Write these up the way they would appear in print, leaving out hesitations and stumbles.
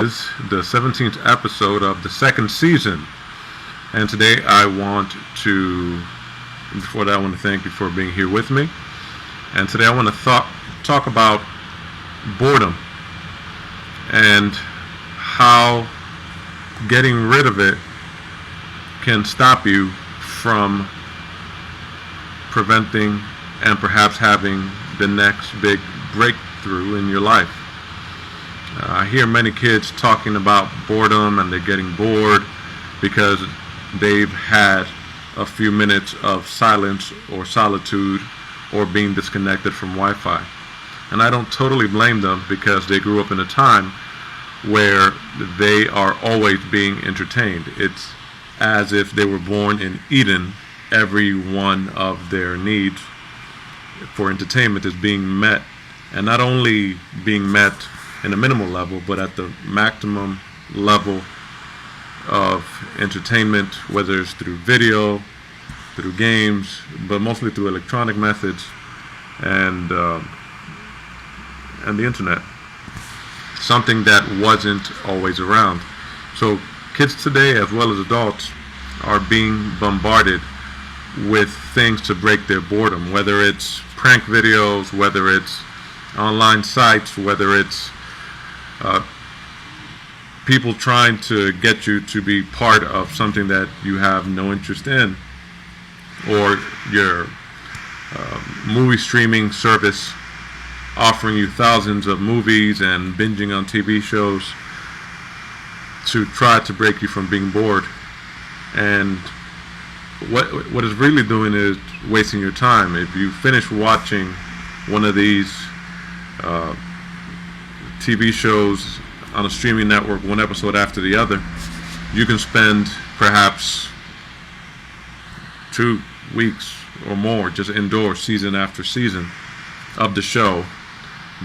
is the 17th episode of the second season. And today before that, I want to thank you for being here with me. And today I want to talk about boredom and how getting rid of it can stop you from preventing and perhaps having the next big breakthrough in your life. I hear many kids talking about boredom, and they're getting bored because they've had a few minutes of silence or solitude or being disconnected from Wi-Fi. And I don't totally blame them, because they grew up in a time where they are always being entertained. It's as if they were born in Eden. Every one of their needs for entertainment is being met, and not only being met in a minimal level, but at the maximum level of entertainment, whether it's through video, through games, but mostly through electronic methods and the internet. Something that wasn't always around. So kids today, as well as adults, are being bombarded with things to break their boredom, whether it's prank videos, whether it's online sites, whether it's people trying to get you to be part of something that you have no interest in, or your movie streaming service offering you thousands of movies and binging on TV shows to try to break you from being bored. And what it's really doing is wasting your time. If you finish watching one of these TV shows on a streaming network, one episode after the other, you can spend perhaps 2 weeks or more just indoors, season after season of the show,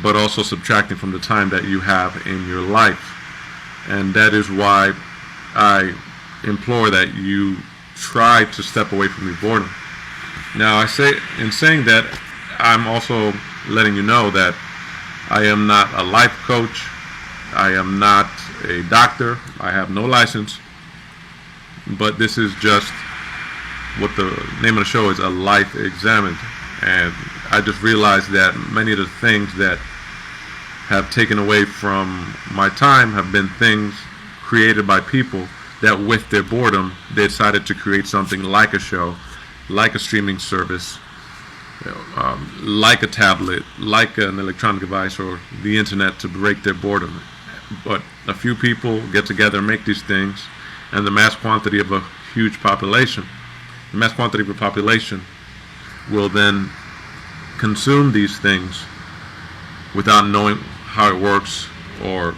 but also subtracting from the time that you have in your life. And that is why I implore that you try to step away from your boredom. Now, in saying that, I'm also letting you know that I am not a life coach. I am not a doctor. I have no license. But this is just what the name of the show is, A Life Examined. And I just realized that many of the things that have taken away from my time have been things created by people that, with their boredom, they decided to create something like a show, like a streaming service, like a tablet, like an electronic device, or the internet, to break their boredom. But a few people get together and make these things, and the mass quantity of a huge population, the mass quantity of a population will then consume these things without knowing how it works or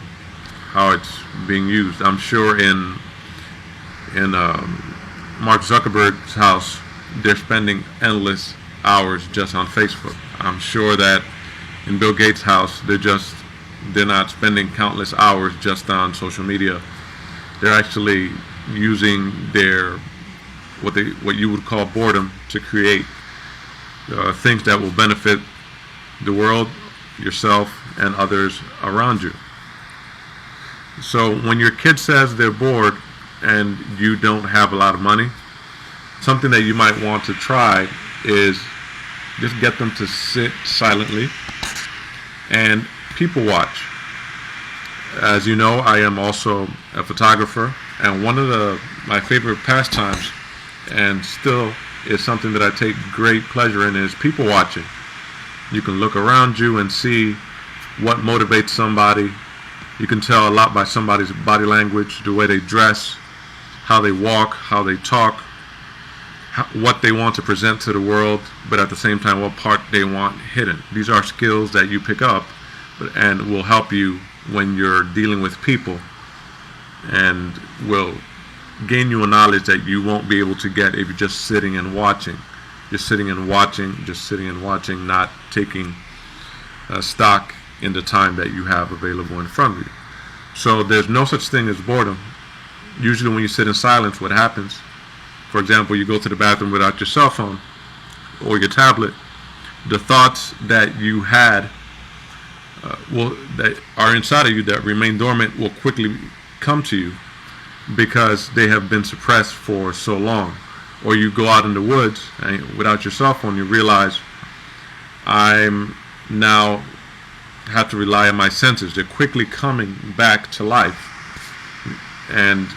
how it's being used. I'm sure in Mark Zuckerberg's house, they're spending endless hours just on Facebook. I'm sure that in Bill Gates' house, they're not spending countless hours just on social media. They're actually using their what you would call boredom to create things that will benefit the world, yourself, and others around you. So when your kid says they're bored and you don't have a lot of money, something that you might want to try is just get them to sit silently and people watch. As you know, I am also a photographer, and one of my favorite pastimes, and still is something that I take great pleasure in, is people watching. You can look around you and see what motivates somebody. You can tell a lot by somebody's body language, the way they dress, how they walk, how they talk, what they want to present to the world, but at the same time what part they want hidden. These are skills that you pick up and will help you when you're dealing with people, and will gain you a knowledge that you won't be able to get if you're just sitting and watching. Just sitting and watching, not taking stock in the time that you have available in front of you. So there's no such thing as boredom. Usually when you sit in silence, what happens? For example, you go to the bathroom without your cell phone or your tablet. The thoughts that you had that are inside of you that remain dormant will quickly come to you because they have been suppressed for so long. Or you go out in the woods and without your cell phone, you realize I'm now have to rely on my senses. They're quickly coming back to life, and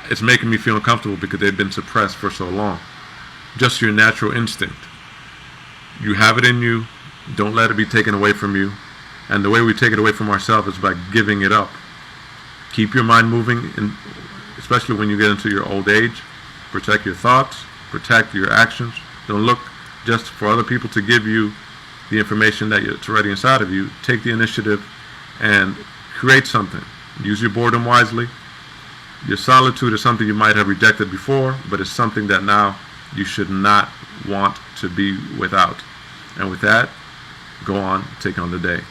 it's making me feel uncomfortable because they've been suppressed for so long. Just your natural instinct. You have it in you. Don't let it be taken away from you. And the way we take it away from ourselves is by giving it up. Keep your mind moving, especially when you get into your old age. Protect your thoughts. Protect your actions. Don't look just for other people to give you the information that's already inside of you. Take the initiative and create something. Use your boredom wisely. Your solitude is something you might have rejected before, but it's something that now you should not want to be without. And with that, go on, take on the day.